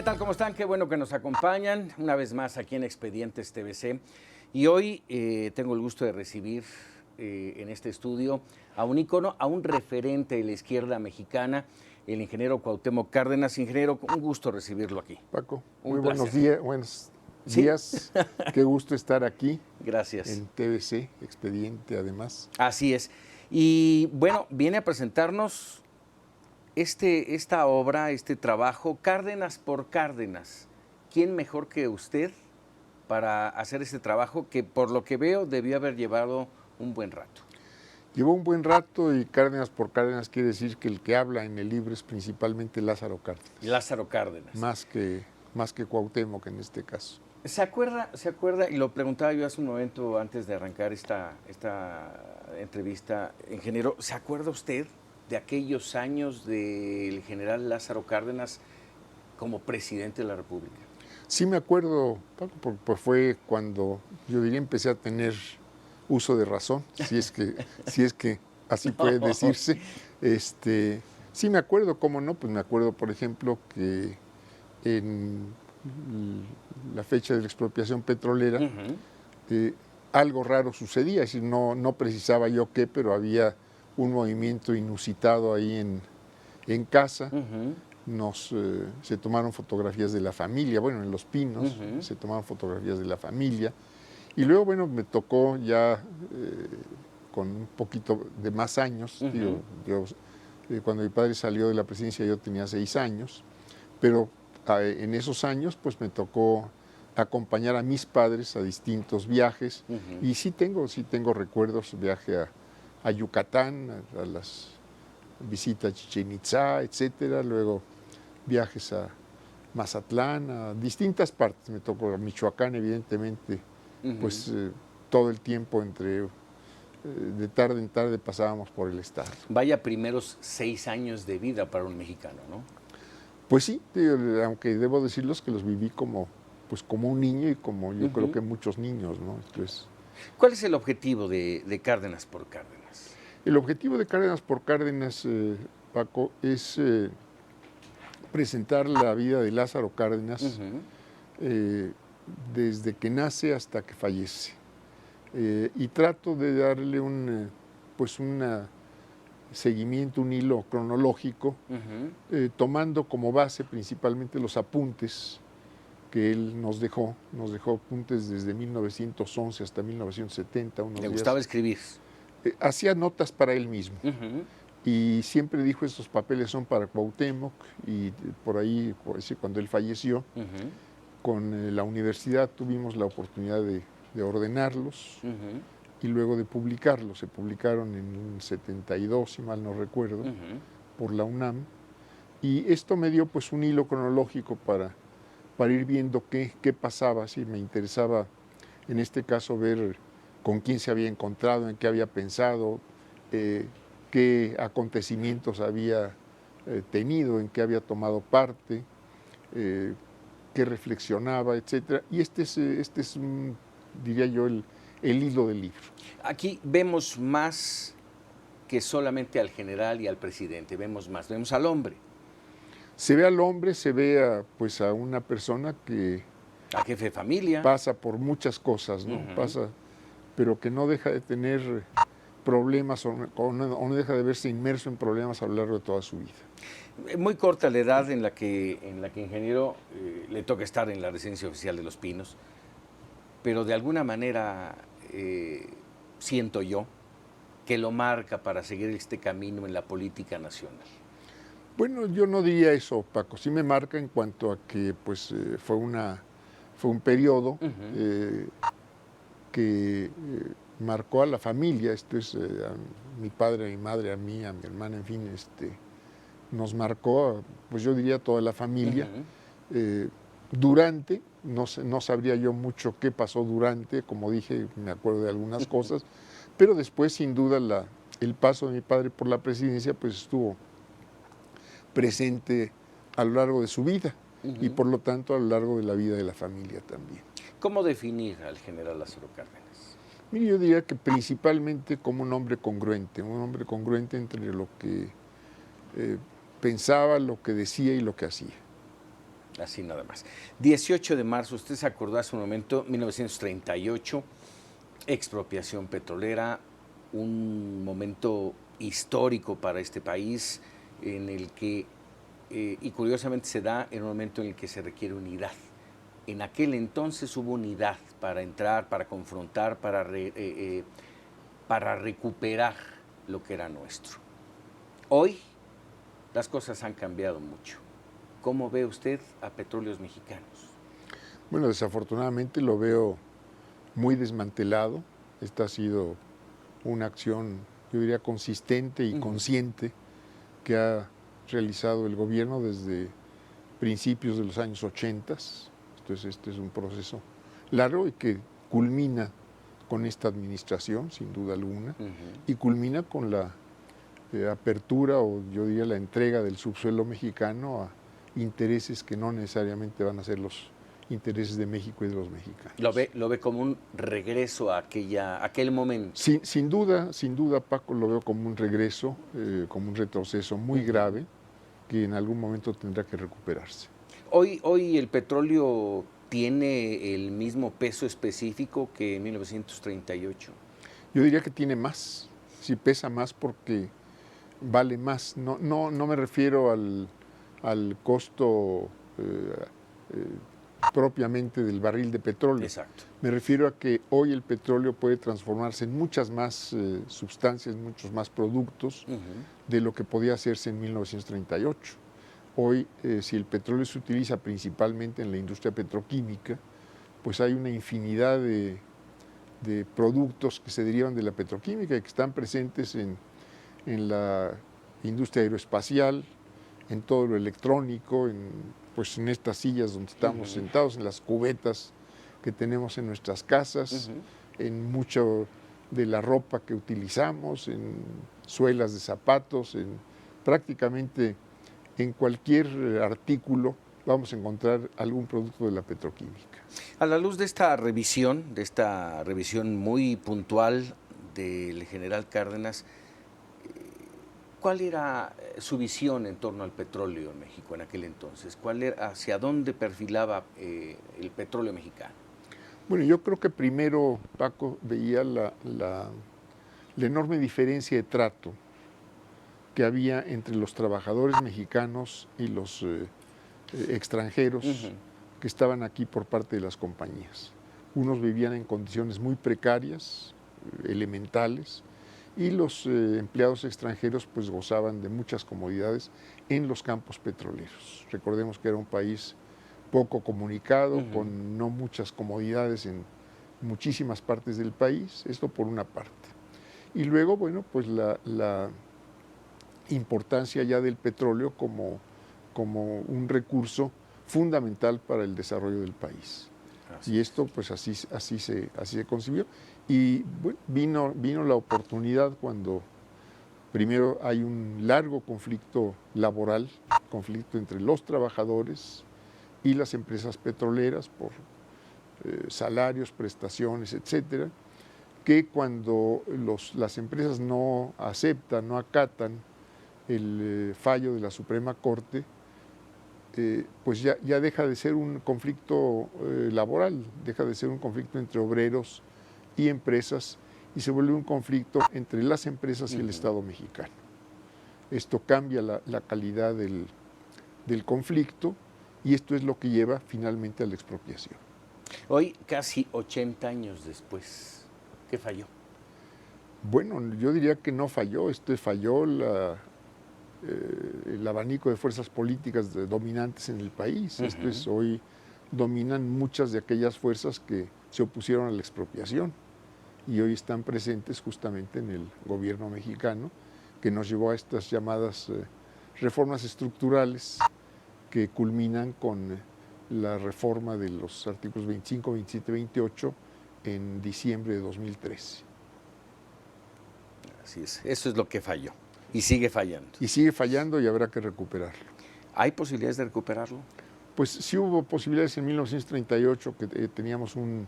¿Qué tal? ¿Cómo están? Qué bueno que nos acompañan una vez más aquí en Expedientes TVC. Y hoy tengo el gusto de recibir en este estudio a un ícono, a un referente de la izquierda mexicana, el ingeniero Cuauhtémoc Cárdenas. Ingeniero, un gusto recibirlo aquí. Paco, Un muy placer. buenos ¿Sí? días. Qué gusto estar aquí Gracias. en TVC, Expediente además. Así es. Y bueno, viene a presentarnos esta obra, este trabajo, Cárdenas por Cárdenas. ¿Quién mejor que usted para hacer este trabajo que, por lo que veo, debió haber llevado un buen rato? Llevó un buen rato y Cárdenas por Cárdenas quiere decir que el que habla en el libro es principalmente Lázaro Cárdenas. Lázaro Cárdenas. Más que Cuauhtémoc en este caso. ¿Se acuerda? Y lo preguntaba yo hace un momento antes de arrancar esta entrevista, ingeniero. ¿Se acuerda usted de aquellos años del general Lázaro Cárdenas como presidente de la República? Sí me acuerdo, Paco, porque fue cuando yo diría empecé a tener uso de razón, si es que así puede decirse. Sí me acuerdo, cómo no, pues me acuerdo, por ejemplo, que en la fecha de la expropiación petrolera, algo raro sucedía, es decir, no precisaba yo qué, pero había un movimiento inusitado ahí en casa. Se tomaron fotografías de la familia, bueno, en Los Pinos se tomaron fotografías de la familia. Y luego, bueno, me tocó ya con un poquito de más años, cuando mi padre salió de la presidencia yo tenía 6 años, pero en esos años pues me tocó acompañar a mis padres a distintos viajes y sí tengo recuerdos, viaje a Yucatán, a las visitas a Chichén Itzá, etcétera, luego viajes a Mazatlán, a distintas partes, me tocó a Michoacán evidentemente, pues todo el tiempo de tarde en tarde pasábamos por el estado. Vaya primeros 6 años de vida para un mexicano, ¿no? Pues sí, aunque debo decirlos que los viví como un niño y como yo creo que muchos niños, ¿no? Entonces, ¿cuál es el objetivo de Cárdenas por Cárdenas? El objetivo de Cárdenas por Cárdenas, Paco, es presentar la vida de Lázaro Cárdenas desde que nace hasta que fallece. Y trato de darle un seguimiento, un hilo cronológico, tomando como base principalmente los apuntes que él nos dejó apuntes desde 1911 hasta 1970. ¿Le gustaba escribir? Hacía notas para él mismo. Y siempre dijo, estos papeles son para Cuauhtémoc, y por ahí, cuando él falleció, con la universidad tuvimos la oportunidad de ordenarlos y luego de publicarlos. Se publicaron en el 72, si mal no recuerdo, por la UNAM. Y esto me dio pues un hilo cronológico para ir viendo qué pasaba. Sí, me interesaba en este caso ver con quién se había encontrado, en qué había pensado, qué acontecimientos había tenido, en qué había tomado parte, qué reflexionaba, etcétera. Y este es diría yo, el hilo del libro. Aquí vemos más que solamente al general y al presidente, vemos al hombre. Se ve al hombre, se ve a una persona que... Al jefe de familia. Pasa por muchas cosas, ¿no? Pero que no deja de tener problemas o no deja de verse inmerso en problemas a lo largo de toda su vida. Muy corta la edad en la que ingeniero le toca estar en la residencia oficial de Los Pinos, pero de alguna manera siento yo que lo marca para seguir este camino en la política nacional. Bueno, yo no diría eso, Paco. Sí me marca en cuanto a que pues fue un periodo que marcó a la familia. Esto es a mi padre, a mi madre, a mí, a mi hermana, en fin, nos marcó, pues yo diría toda la familia. Durante, no sabría yo mucho qué pasó durante, como dije, me acuerdo de algunas cosas, pero después sin duda el paso de mi padre por la presidencia pues estuvo presente a lo largo de su vida y por lo tanto a lo largo de la vida de la familia también. ¿Cómo definir al general Lázaro Cárdenas? Mire, yo diría que principalmente como un hombre congruente entre lo que pensaba, lo que decía y lo que hacía. Así nada más. 18 de marzo, usted se acordó hace un momento, 1938, expropiación petrolera, un momento histórico para este país en el que, y curiosamente se da en un momento en el que se requiere unidad. En aquel entonces hubo unidad para entrar, para confrontar, para recuperar lo que era nuestro. Hoy las cosas han cambiado mucho. ¿Cómo ve usted a Petróleos Mexicanos? Bueno, desafortunadamente lo veo muy desmantelado. Esta ha sido una acción, yo diría, consistente y consciente que ha realizado el gobierno desde principios de los años 80. Entonces, este es un proceso largo y que culmina con esta administración, sin duda alguna, y culmina con la apertura o yo diría la entrega del subsuelo mexicano a intereses que no necesariamente van a ser los intereses de México y de los mexicanos. ¿Lo ve como un regreso a aquel momento? Sin duda, Paco, lo veo como un regreso, como un retroceso muy grave que en algún momento tendrá que recuperarse. Hoy el petróleo tiene el mismo peso específico que en 1938. Yo diría que tiene más, sí pesa más porque vale más. No me refiero al costo propiamente del barril de petróleo. Exacto. Me refiero a que hoy el petróleo puede transformarse en muchas más sustancias, muchos más productos de lo que podía hacerse en 1938. Hoy, si el petróleo se utiliza principalmente en la industria petroquímica, pues hay una infinidad de productos que se derivan de la petroquímica y que están presentes en la industria aeroespacial, en todo lo electrónico, pues en estas sillas donde estamos sentados, en las cubetas que tenemos en nuestras casas, en mucho de la ropa que utilizamos, en suelas de zapatos, en prácticamente en cualquier artículo vamos a encontrar algún producto de la petroquímica. A la luz de esta revisión muy puntual del general Cárdenas, ¿cuál era su visión en torno al petróleo en México en aquel entonces? ¿Hacia dónde perfilaba el petróleo mexicano? Bueno, yo creo que primero, Paco, veía la enorme diferencia de trato que había entre los trabajadores mexicanos y los extranjeros que estaban aquí por parte de las compañías. Unos vivían en condiciones muy precarias, elementales, y los empleados extranjeros pues gozaban de muchas comodidades en los campos petroleros. Recordemos que era un país poco comunicado, con no muchas comodidades en muchísimas partes del país, esto por una parte. Y luego, bueno, pues la importancia ya del petróleo como un recurso fundamental para el desarrollo del país. Y esto pues así se concibió. Y bueno, vino la oportunidad cuando primero hay un largo conflicto laboral, conflicto entre los trabajadores y las empresas petroleras por salarios, prestaciones, etcétera, que cuando las empresas no aceptan, no acatan el fallo de la Suprema Corte, pues ya deja de ser un conflicto laboral, deja de ser un conflicto entre obreros y empresas y se vuelve un conflicto entre las empresas y el Estado mexicano. Esto cambia la calidad del conflicto y esto es lo que lleva finalmente a la expropiación. Hoy, casi 80 años después, ¿qué falló? Bueno, yo diría que no falló, falló el abanico de fuerzas políticas dominantes en el país. Hoy dominan muchas de aquellas fuerzas que se opusieron a la expropiación y hoy están presentes justamente en el gobierno mexicano, que nos llevó a estas llamadas reformas estructurales que culminan con la reforma de los artículos 25, 27, 28 en diciembre de 2013. Así es, eso es lo que falló y sigue fallando. Y sigue fallando y habrá que recuperarlo. ¿Hay posibilidades de recuperarlo? Pues sí hubo posibilidades en 1938, que teníamos un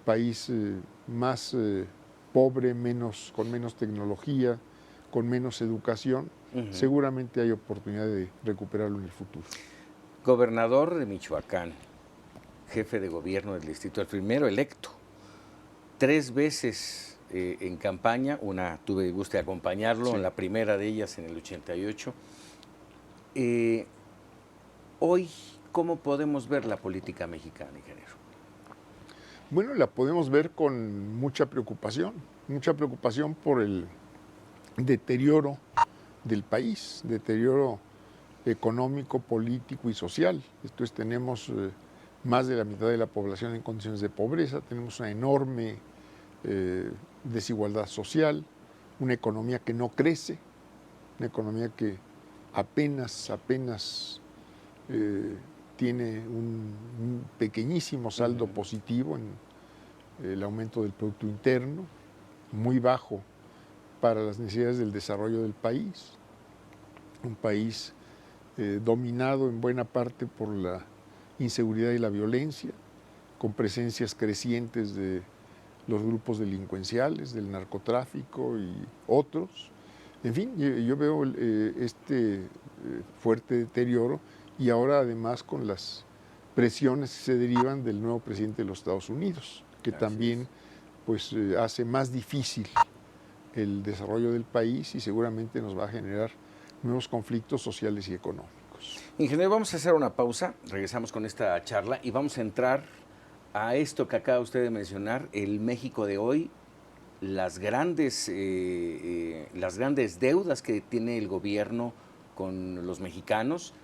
país más pobre, con menos tecnología, con menos educación. Seguramente hay oportunidad de recuperarlo en el futuro. Gobernador de Michoacán, jefe de gobierno del distrito, el primero electo, 3 veces en campaña, una tuve el gusto de acompañarlo, Sí. en la primera de ellas en el 88. Hoy, ¿cómo podemos ver la política mexicana, ingeniero? Bueno, la podemos ver con mucha preocupación por el deterioro del país, deterioro económico, político y social. Entonces tenemos más de la mitad de la población en condiciones de pobreza, tenemos una enorme desigualdad social, una economía que no crece, una economía que apenas tiene un pequeñísimo saldo positivo en el aumento del Producto Interno, muy bajo para las necesidades del desarrollo del país, un país dominado en buena parte por la inseguridad y la violencia, con presencias crecientes de los grupos delincuenciales, del narcotráfico y otros. En fin, yo veo este fuerte deterioro y ahora además con las presiones que se derivan del nuevo presidente de los Estados Unidos, que Así también es. pues, hace más difícil el desarrollo del país y seguramente nos va a generar nuevos conflictos sociales y económicos. Ingeniero, vamos a hacer una pausa, regresamos con esta charla y vamos a entrar a esto que acaba usted de mencionar, el México de hoy, las grandes deudas que tiene el gobierno con los mexicanos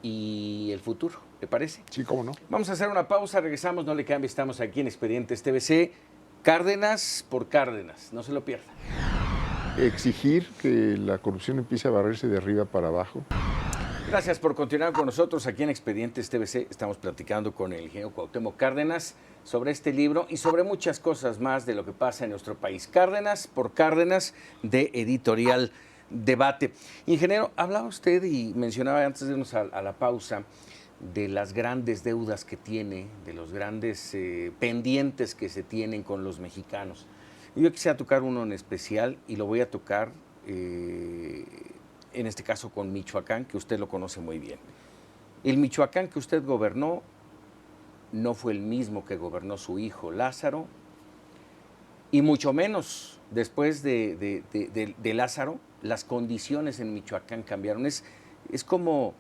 y el futuro, ¿le parece? Sí, cómo no. Vamos a hacer una pausa, regresamos, no le cambie, estamos aquí en Expedientes TVC, Cárdenas por Cárdenas, no se lo pierda. Exigir que la corrupción empiece a barrerse de arriba para abajo. Gracias por continuar con nosotros aquí en Expedientes TVC. Estamos platicando con el ingeniero Cuauhtémoc Cárdenas sobre este libro y sobre muchas cosas más de lo que pasa en nuestro país. Cárdenas por Cárdenas, de Editorial Debate. Ingeniero, hablaba usted y mencionaba antes de irnos a la pausa de las grandes deudas que tiene, de los grandes pendientes que se tienen con los mexicanos. Yo quisiera tocar uno en especial y lo voy a tocar en este caso con Michoacán, que usted lo conoce muy bien. El Michoacán que usted gobernó no fue el mismo que gobernó su hijo Lázaro, y mucho menos después de Lázaro, las condiciones en Michoacán cambiaron. Es como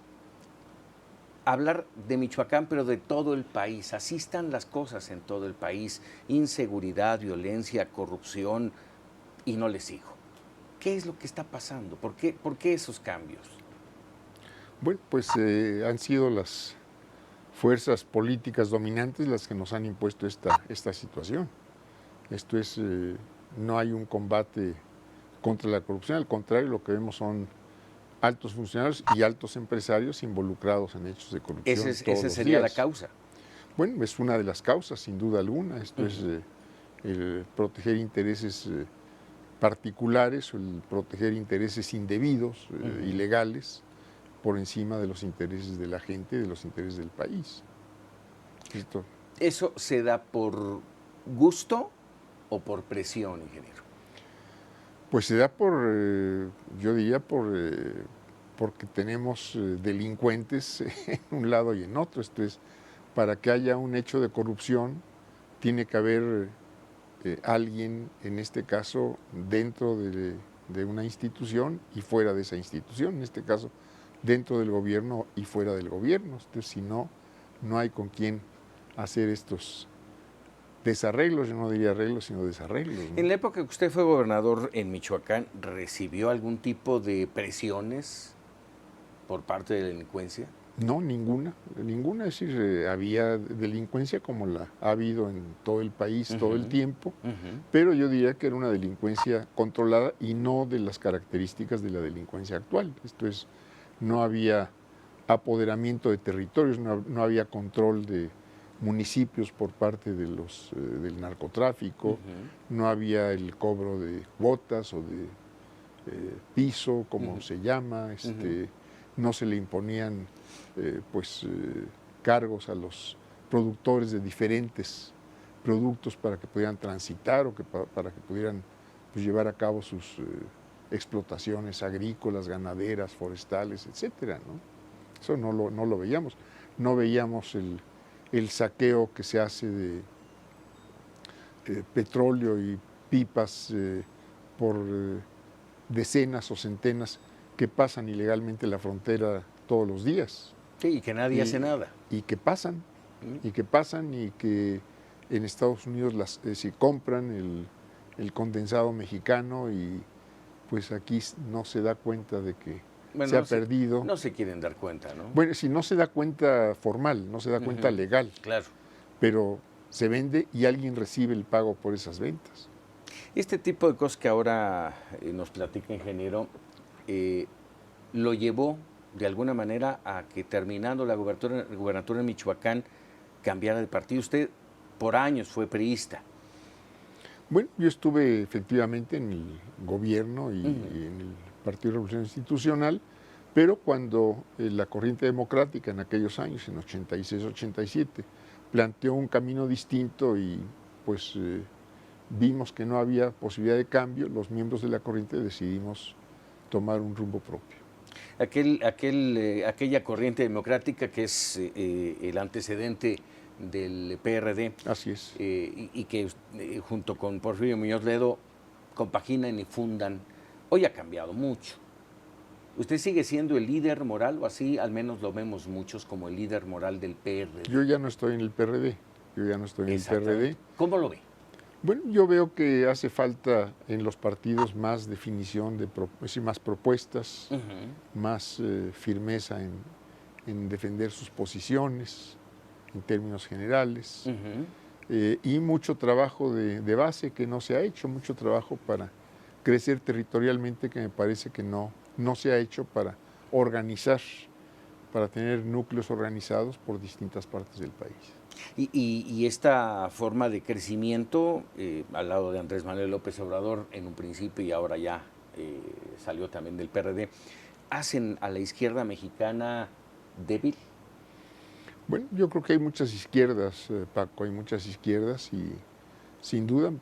hablar de Michoacán, pero de todo el país. Así están las cosas en todo el país. Inseguridad, violencia, corrupción, y no le sigo. ¿Qué es lo que está pasando? ¿Por qué esos cambios? Bueno, pues han sido las fuerzas políticas dominantes las que nos han impuesto esta situación. Esto es, no hay un combate contra la corrupción, al contrario, lo que vemos son altos funcionarios y altos empresarios involucrados en hechos de corrupción. Esa sería la causa. Bueno, es una de las causas, sin duda alguna. Esto es el proteger intereses particulares o el proteger intereses indebidos, ilegales, por encima de los intereses de la gente, de los intereses del país. Esto. ¿Eso se da por gusto o por presión, ingeniero? Pues se da por, yo diría, porque tenemos delincuentes en un lado y en otro. Esto es, para que haya un hecho de corrupción, tiene que haber alguien, en este caso, dentro de una institución y fuera de esa institución, en este caso, dentro del gobierno y fuera del gobierno. Entonces, si no, no hay con quién hacer estos desarreglos, yo no diría arreglos, sino desarreglos, ¿no? En la época que usted fue gobernador en Michoacán, ¿recibió algún tipo de presiones por parte de la delincuencia? No, ninguna, es decir, había delincuencia como la ha habido en todo el país todo el tiempo, pero yo diría que era una delincuencia controlada y no de las características de la delincuencia actual. Esto es, no había apoderamiento de territorios, no había control de municipios por parte de del narcotráfico, no había el cobro de cuotas o de piso, como se llama, no se le imponían cargos a los productores de diferentes productos para que pudieran transitar o para que pudieran pues, llevar a cabo sus explotaciones agrícolas, ganaderas, forestales, etcétera, ¿no? Eso no lo veíamos. no veíamos el saqueo que se hace de petróleo y pipas por decenas o centenas que pasan ilegalmente la frontera todos los días. Sí, y que nadie hace nada. Y que pasan, y que en Estados Unidos se compran el condensado mexicano y pues aquí no se da cuenta de que se ha perdido. No se quieren dar cuenta, ¿no? Bueno, si no se da cuenta formal, no se da cuenta legal. Claro. Pero se vende y alguien recibe el pago por esas ventas. Este tipo de cosas que ahora nos platica, ingeniero, lo llevó de alguna manera a que terminando la gubernatura en Michoacán cambiara de partido. Usted por años fue priista. Bueno, yo estuve efectivamente en el gobierno y en el Partido de Revolución Institucional, pero cuando la corriente democrática en aquellos años, en 86-87, planteó un camino distinto y pues vimos que no había posibilidad de cambio, los miembros de la corriente decidimos tomar un rumbo propio. Aquella corriente democrática que es el antecedente del PRD. Así es. Y que junto con Porfirio Muñoz Ledo compaginan y fundan. Hoy ha cambiado mucho. ¿Usted sigue siendo el líder moral o así al menos lo vemos muchos como el líder moral del PRD? Yo ya no estoy en el PRD. ¿Cómo lo ve? Bueno, yo veo que hace falta en los partidos más definición, más propuestas, más firmeza en defender sus posiciones en términos generales, y mucho trabajo de base que no se ha hecho, mucho trabajo para crecer territorialmente que me parece que no se ha hecho para organizar, para tener núcleos organizados por distintas partes del país. Y esta forma de crecimiento, al lado de Andrés Manuel López Obrador en un principio y ahora ya salió también del PRD, ¿hacen a la izquierda mexicana débil? Bueno, yo creo que hay muchas izquierdas, Paco, hay muchas izquierdas y sin duda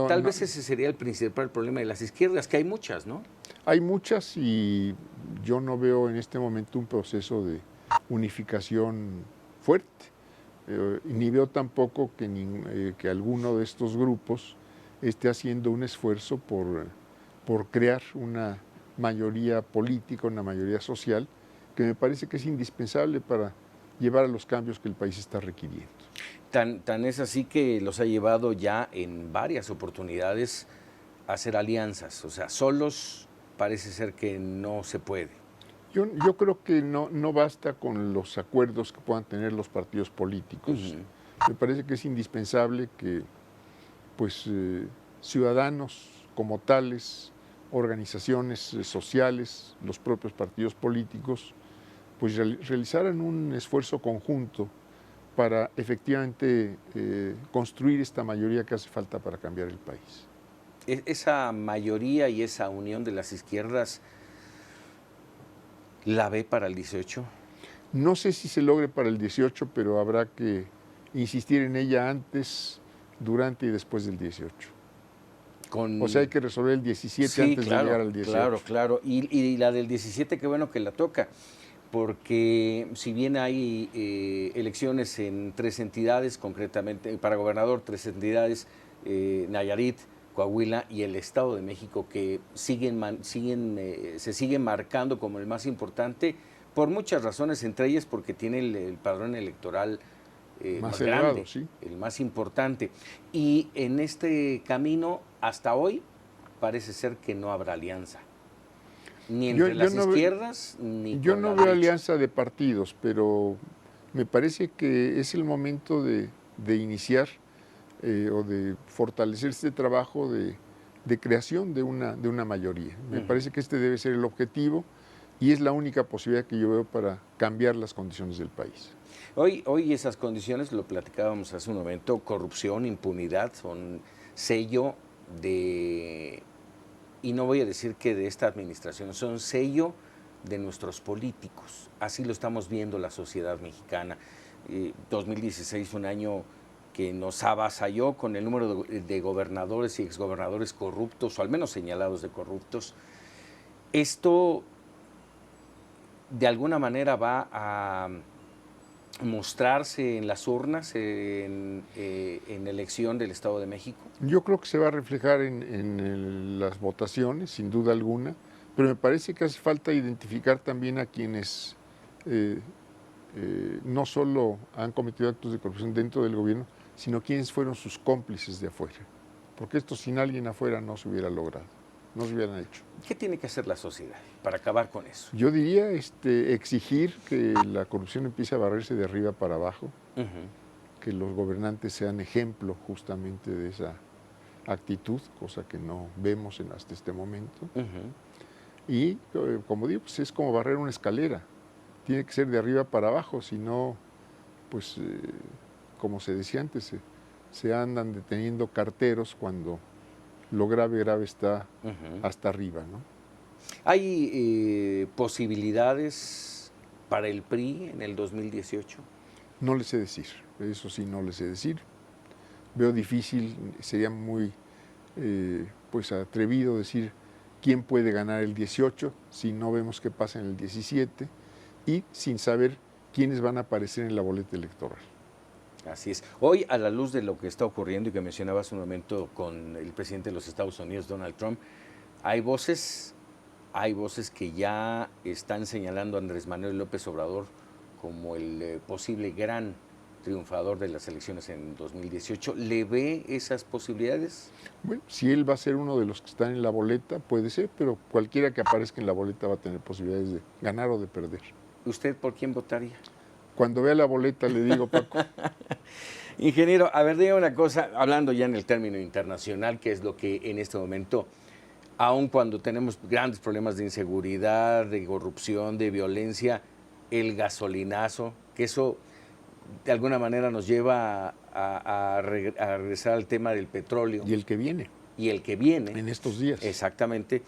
tal vez ese sería el principal problema de las izquierdas, que hay muchas, ¿no? Hay muchas y yo no veo en este momento un proceso de unificación fuerte, ni veo tampoco que alguno de estos grupos esté haciendo un esfuerzo por crear una mayoría política, una mayoría social, que me parece que es indispensable para llevar a los cambios que el país está requiriendo. Tan es así que los ha llevado ya en varias oportunidades a hacer alianzas, o sea, solos parece ser que no se puede. Yo creo que no basta con los acuerdos que puedan tener los partidos políticos. Me parece que es indispensable que pues, ciudadanos como tales, organizaciones sociales, los propios partidos políticos, pues realizaran un esfuerzo conjunto para efectivamente construir esta mayoría que hace falta para cambiar el país. Esa mayoría y esa unión de las izquierdas, ¿la ve para el 18? No sé si se logre para el 18, pero habrá que insistir en ella antes, durante y después del 18. O sea, hay que resolver el 17 antes de llegar al 18. Claro. Y la del 17, qué bueno que la toca, porque si bien hay elecciones en 3 entidades, concretamente para gobernador, 3 entidades, Nayarit, Coahuila y el Estado de México, que se siguen marcando como el más importante por muchas razones, entre ellas porque tiene el padrón electoral más elevado, grande, sí, el más importante. Y en este camino, hasta hoy, parece ser que no habrá alianza. Ni entre las izquierdas, ni con la derecha. Yo no veo alianza de partidos, pero me parece que es el momento de iniciar o de fortalecer este trabajo de creación de una mayoría. Me parece que este debe ser el objetivo y es la única posibilidad que yo veo para cambiar las condiciones del país. Hoy esas condiciones, lo platicábamos hace un momento, corrupción, impunidad, son sello de, y no voy a decir que de esta administración, son sello de nuestros políticos. Así lo estamos viendo la sociedad mexicana. 2016 fue un año que nos avasalló con el número de gobernadores y exgobernadores corruptos, o al menos señalados de corruptos. Esto de alguna manera va a mostrarse en las urnas en la elección del Estado de México? Yo creo que se va a reflejar las votaciones, sin duda alguna, pero me parece que hace falta identificar también a quienes eh, no solo han cometido actos de corrupción dentro del gobierno, sino quienes fueron sus cómplices de afuera. Porque esto sin alguien afuera no se hubiera logrado, no se hubieran hecho. ¿Qué tiene que hacer la sociedad para acabar con eso? Yo diría exigir que la corrupción empiece a barrerse de arriba para abajo, que los gobernantes sean ejemplo justamente de esa actitud, cosa que no vemos hasta este momento. Y como digo, pues es como barrer una escalera, tiene que ser de arriba para abajo, si no, pues como se decía antes, se andan deteniendo carteros cuando lo grave está hasta arriba, ¿no? ¿Hay posibilidades para el PRI en el 2018? No les sé decir, eso sí no les sé decir. Veo difícil, sería muy pues atrevido decir quién puede ganar el 18 si no vemos qué pasa en el 17 y sin saber quiénes van a aparecer en la boleta electoral. Así es. Hoy, a la luz de lo que está ocurriendo y que mencionaba hace un momento con el presidente de los Estados Unidos, Donald Trump, hay voces que ya están señalando a Andrés Manuel López Obrador como el posible gran triunfador de las elecciones en 2018. ¿Le ve esas posibilidades? Bueno, si él va a ser uno de los que están en la boleta, puede ser, pero cualquiera que aparezca en la boleta va a tener posibilidades de ganar o de perder. ¿Usted por quién votaría? Cuando vea la boleta le digo, Paco. Ingeniero, a ver, diga una cosa, hablando ya en el término internacional, que es lo que en este momento, aun cuando tenemos grandes problemas de inseguridad, de corrupción, de violencia, el gasolinazo, que eso de alguna manera nos lleva a regresar al tema del petróleo. Y el que viene. Y el que viene. En estos días. Exactamente.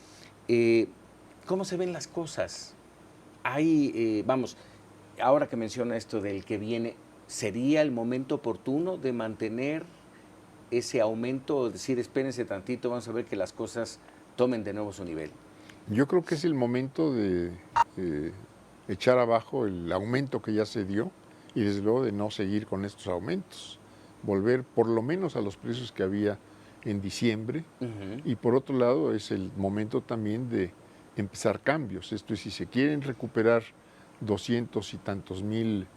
¿Cómo se ven las cosas? Vamos, ahora que menciona esto del que viene, ¿sería el momento oportuno de mantener ese aumento? Decir, espérense tantito, vamos a ver que las cosas tomen de nuevo su nivel. Yo creo que es el momento de echar abajo el aumento que ya se dio y desde luego de no seguir con estos aumentos, volver por lo menos a los precios que había en diciembre y por otro lado es el momento también de empezar cambios, esto es si se quieren recuperar 200 y tantos mil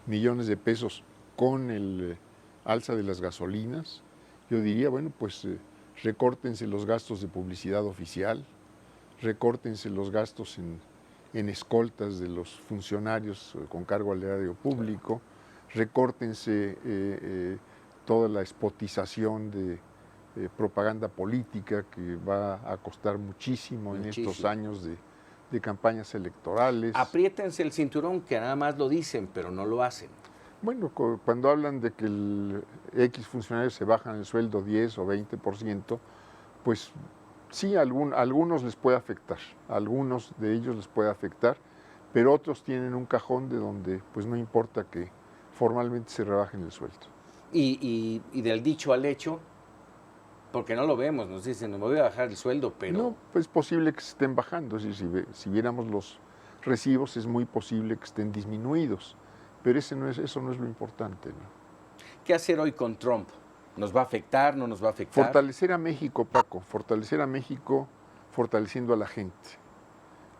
millones de pesos con el alza de las gasolinas, yo diría, bueno, pues recórtense los gastos de publicidad oficial, recórtense los gastos en escoltas de los funcionarios con cargo al erario público, recórtense toda la spotización de propaganda política que va a costar muchísimo en estos años de campañas electorales. Apriétense el cinturón, que nada más lo dicen, pero no lo hacen. Bueno, cuando hablan de que el X funcionarios se bajan el sueldo 10 o 20%, pues sí, a algunos les puede afectar, a algunos de ellos les puede afectar, pero otros tienen un cajón de donde pues no importa que formalmente se rebajen el sueldo. Y del dicho al hecho, porque no lo vemos, nos dicen, no me voy a bajar el sueldo, pero... No, pues es posible que se estén bajando, es decir, si viéramos los recibos es muy posible que estén disminuidos, pero eso no es lo importante, ¿no? ¿Qué hacer hoy con Trump? ¿Nos va a afectar, no nos va a afectar? Fortalecer a México, Paco, fortalecer a México fortaleciendo a la gente.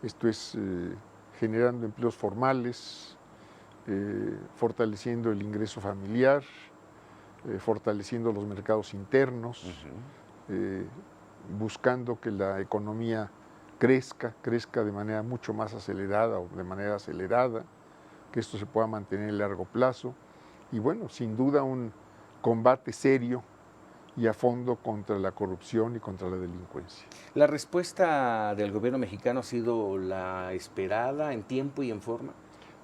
Esto es generando empleos formales, fortaleciendo el ingreso familiar, fortaleciendo los mercados internos, buscando que la economía crezca de manera mucho más acelerada o de manera acelerada, que esto se pueda mantener a largo plazo. Y bueno, sin duda un combate serio y a fondo contra la corrupción y contra la delincuencia. ¿La respuesta del gobierno mexicano ha sido la esperada en tiempo y en forma?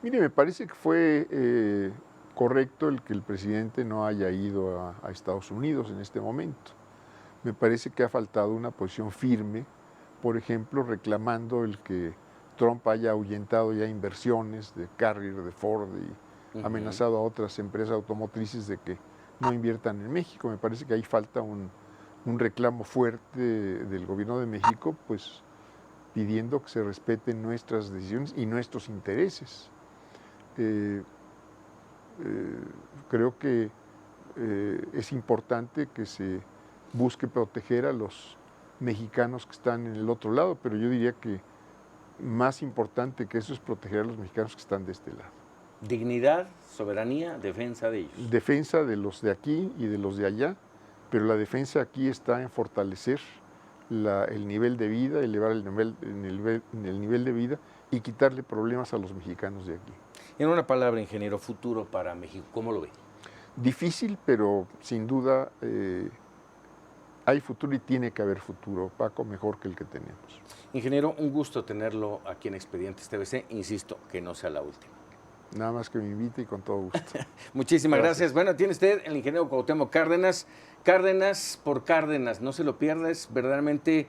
Mire, me parece que fue correcto el que el presidente no haya ido a Estados Unidos en este momento. Me parece que ha faltado una posición firme, por ejemplo, reclamando el que Trump haya ahuyentado ya inversiones de Carrier, de Ford y amenazado a otras empresas automotrices de que no inviertan en México. Me parece que ahí falta un reclamo fuerte del gobierno de México, pues pidiendo que se respeten nuestras decisiones y nuestros intereses. Creo que es importante que se busque proteger a los mexicanos que están en el otro lado, pero yo diría que más importante que eso es proteger a los mexicanos que están de este lado. Dignidad, soberanía, defensa de ellos. Defensa de los de aquí y de los de allá, pero la defensa aquí está en fortalecer el nivel de vida, elevar el nivel de vida y quitarle problemas a los mexicanos de aquí. En una palabra, ingeniero, futuro para México, ¿cómo lo ve? Difícil, pero sin duda hay futuro y tiene que haber futuro, Paco, mejor que el que tenemos. Ingeniero, un gusto tenerlo aquí en Expedientes TVC. Insisto, que no sea la última. Nada más que me invite y con todo gusto. Muchísimas gracias. Bueno, tiene usted el ingeniero Cuauhtémoc Cárdenas. Cárdenas por Cárdenas, no se lo pierda, es verdaderamente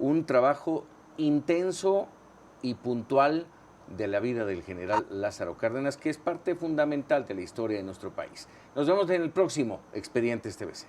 un trabajo intenso y puntual de la vida del general Lázaro Cárdenas, que es parte fundamental de la historia de nuestro país. Nos vemos en el próximo Expedientes TVC.